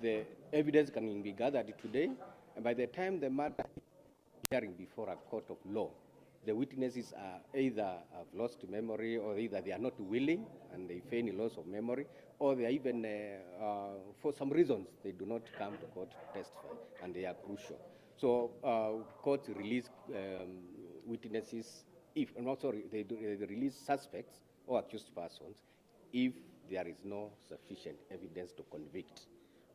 the evidence can be gathered today, and by the time the matter is hearing before a court of law, the witnesses are either have lost memory, or either they are not willing and they feign loss of memory, or they are even, for some reasons, they do not come to court to testify, and they are crucial. So courts release witnesses if, no, sorry, they release suspects or accused persons if there is no sufficient evidence to convict.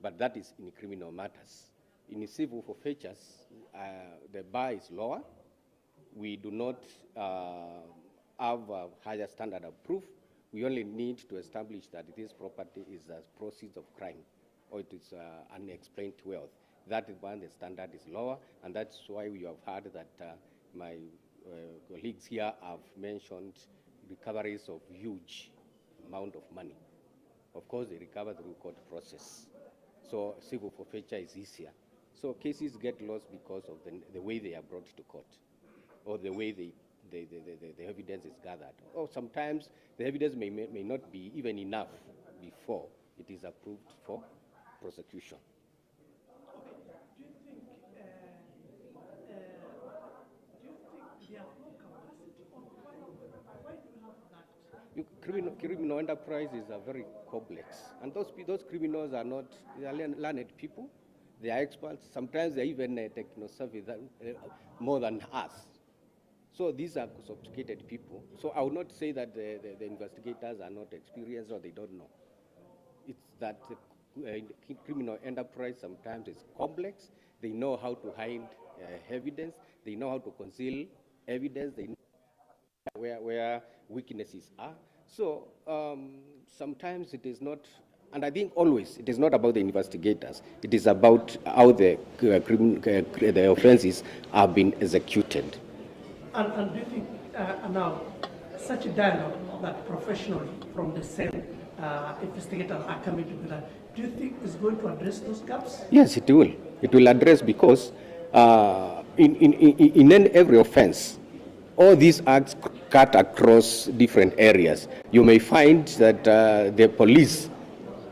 But that is in criminal matters. In civil forfeitures, the bar is lower. We do not have a higher standard of proof. We only need to establish that this property is a proceeds of crime, or it is unexplained wealth. That is when the standard is lower, and that's why we have heard that my colleagues here have mentioned recoveries of huge amount of money. Of course, they recover through court process. So civil forfeiture is easier. So cases get lost because of the way they are brought to court, or the way the evidence is gathered. Or sometimes the evidence may not be even enough before it is approved for prosecution. Do you think they have no capacity, or why do we have that? Criminal enterprises are very complex, and those criminals are not, they are learned people. They are experts. Sometimes they are even techno-savvy more than us. So these are sophisticated people. So I would not say that the investigators are not experienced or they don't know. It's that the criminal enterprise sometimes is complex. They know how to hide evidence. They know how to conceal evidence. They know where weaknesses are. So sometimes it is not, and I think always it is not about the investigators. It is about how the offenses are being executed. And do you think now such a dialogue that professionals from the same investigators are coming together, do you think is going to address those gaps? Yes, it will. It will address, because in every offense, all these acts cut across different areas. You may find that the police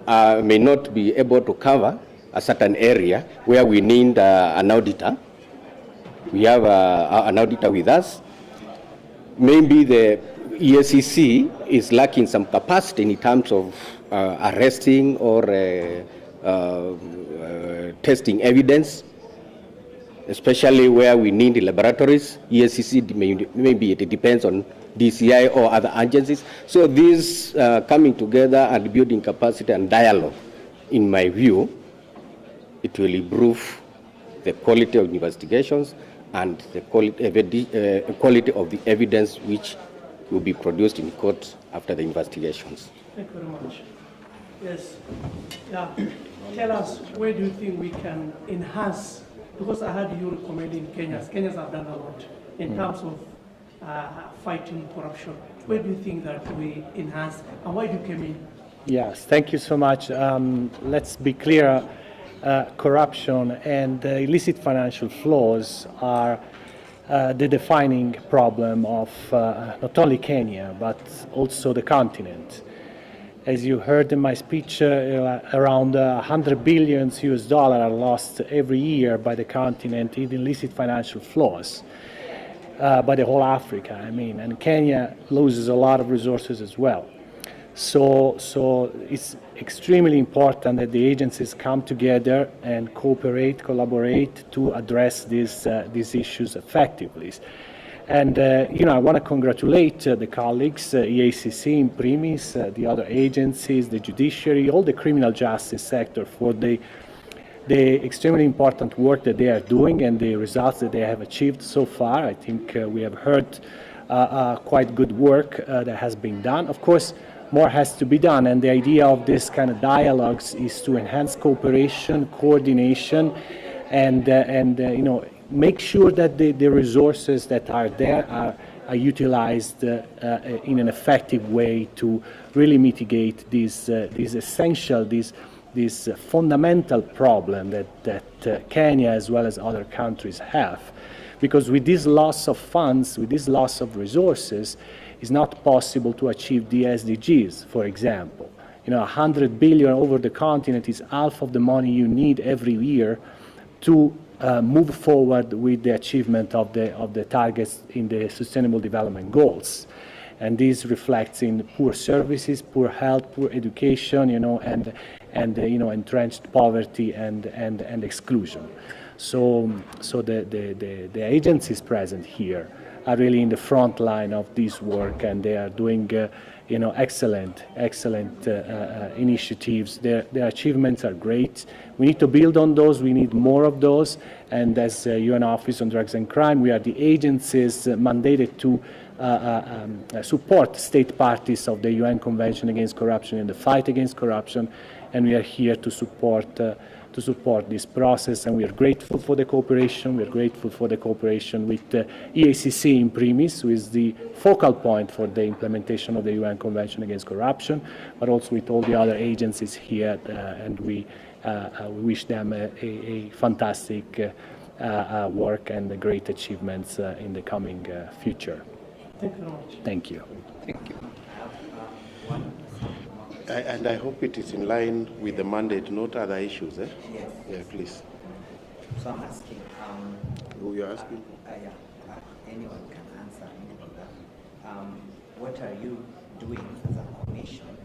may not be able to cover a certain area where we need an auditor. We have an auditor with us. Maybe the EACC is lacking some capacity in terms of arresting or testing evidence, especially where we need laboratories. EACC, maybe it depends on DCI or other agencies. So these coming together and building capacity and dialogue, in my view, it will improve the quality of investigations and the quality of the evidence which will be produced in court after the investigations. Thank you very much. Yes. Yeah. Tell us, where do you think we can enhance? Because I heard you recommending Kenyans. Kenyans have done a lot in terms of fighting corruption. Where do you think that we enhance, and why do you come in? Yes, thank you so much. Let's be clear. Corruption and illicit financial flows are the defining problem of not only Kenya, but also the continent. As you heard in my speech, around 100 billion US dollars are lost every year by the continent in illicit financial flows, by the whole Africa, I mean, and Kenya loses a lot of resources as well. So it's extremely important that the agencies come together and collaborate to address these issues effectively. And I want to congratulate the colleagues, EACC in premise, the other agencies, the judiciary, all the criminal justice sector for the extremely important work that they are doing and the results that they have achieved so far. I think we have heard quite good work that has been done. Of course, more has to be done, and the idea of this kind of dialogues is to enhance cooperation, coordination, and make sure that the resources that are there are utilized in an effective way to really mitigate this fundamental problem that Kenya as well as other countries have. Because with this loss of funds, with this loss of resources, it's not possible to achieve the SDGs, for example. 100 billion over the continent is half of the money you need every year to move forward with the achievement of the targets in the Sustainable Development Goals. And this reflects in poor services, poor health, poor education, and entrenched poverty and exclusion. So the agencies present here are really in the front line of this work, and they are doing excellent initiatives. Their achievements are great. We need to build on those. We need more of those. And as UN Office on Drugs and Crime, we are the agencies mandated to support state parties of the UN Convention Against Corruption in the fight against corruption, and we are here to support this process, and we are grateful for the cooperation. We are grateful for the cooperation with EACC in premise, who is the focal point for the implementation of the UN Convention Against Corruption, but also with all the other agencies here, and we wish them a fantastic work and great achievements in the coming future. Thank you very much. Thank you. Thank you. And I hope it is in line with the mandate, not other issues. Eh? Yes. Yeah, please. So I'm asking. Who you're asking? Yeah, anyone can answer me on that. What are you doing as a commission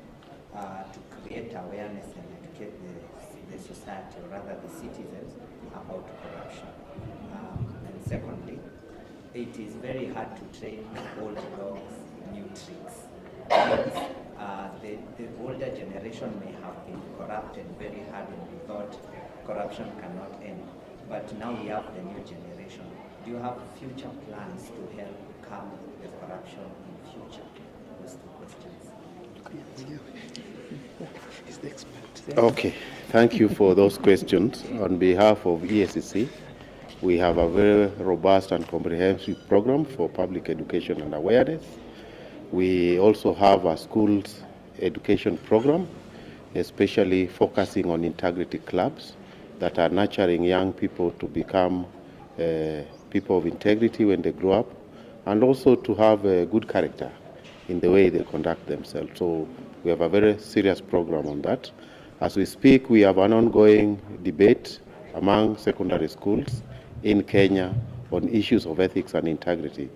to create awareness and educate the society, or rather the citizens, about corruption? And secondly, it is very hard to train old dogs new tricks. The older generation may have been corrupted very hard, and we thought corruption cannot end. But now we have the new generation. Do you have future plans to help curb the corruption in future? Those two questions. Okay, thank you for those questions. On behalf of EACC, we have a very robust and comprehensive program for public education and awareness. We also have a schools education program, especially focusing on integrity clubs that are nurturing young people to become people of integrity when they grow up, and also to have a good character in the way they conduct themselves. So we have a very serious program on that. As we speak, we have an ongoing debate among secondary schools in Kenya on issues of ethics and integrity.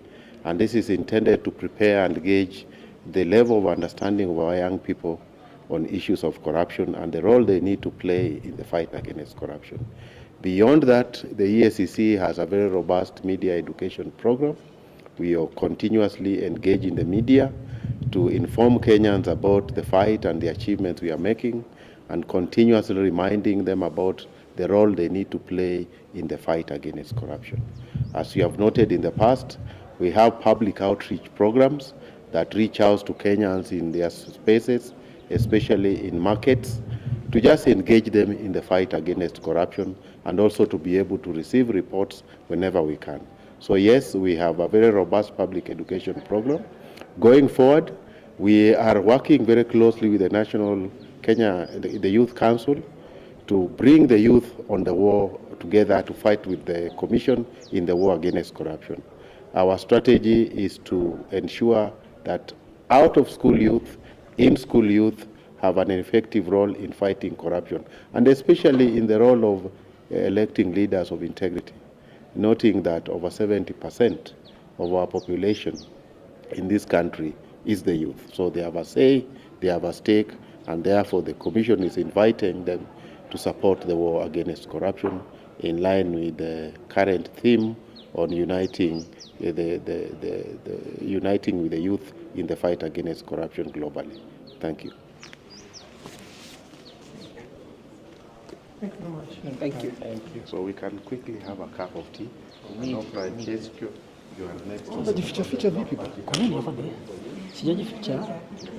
And this is intended to prepare and gauge the level of understanding of our young people on issues of corruption and the role they need to play in the fight against corruption. Beyond that, the EACC has a very robust media education program. We are continuously engaged in the media to inform Kenyans about the fight and the achievements we are making, and continuously reminding them about the role they need to play in the fight against corruption. As you have noted in the past, we have public outreach programs that reach out to Kenyans in their spaces, especially in markets, to just engage them in the fight against corruption, and also to be able to receive reports whenever we can. So yes, we have a very robust public education program. Going forward, we are working very closely with the National Kenya, the Youth Council, to bring the youth on the war together to fight with the Commission in the war against corruption. Our strategy is to ensure that out-of-school youth, in-school youth have an effective role in fighting corruption, and especially in the role of electing leaders of integrity, noting that over 70% of our population in this country is the youth. So they have a say, they have a stake, and therefore the Commission is inviting them to support the war against corruption in line with the current theme on uniting uniting with the youth in the fight against corruption globally. Thank you. Thank you very much. Thank you. So we can quickly have a cup of tea. No, Francesco, you are next. Unajificha ficha vipi? Kwa nini afande? Sijajificha.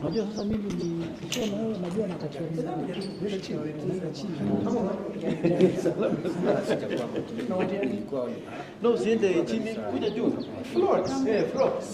Unajua sasa mimi ni kichona wewe najua natakiwa nile chini. No, usiende chini kuja juu. Float. Float.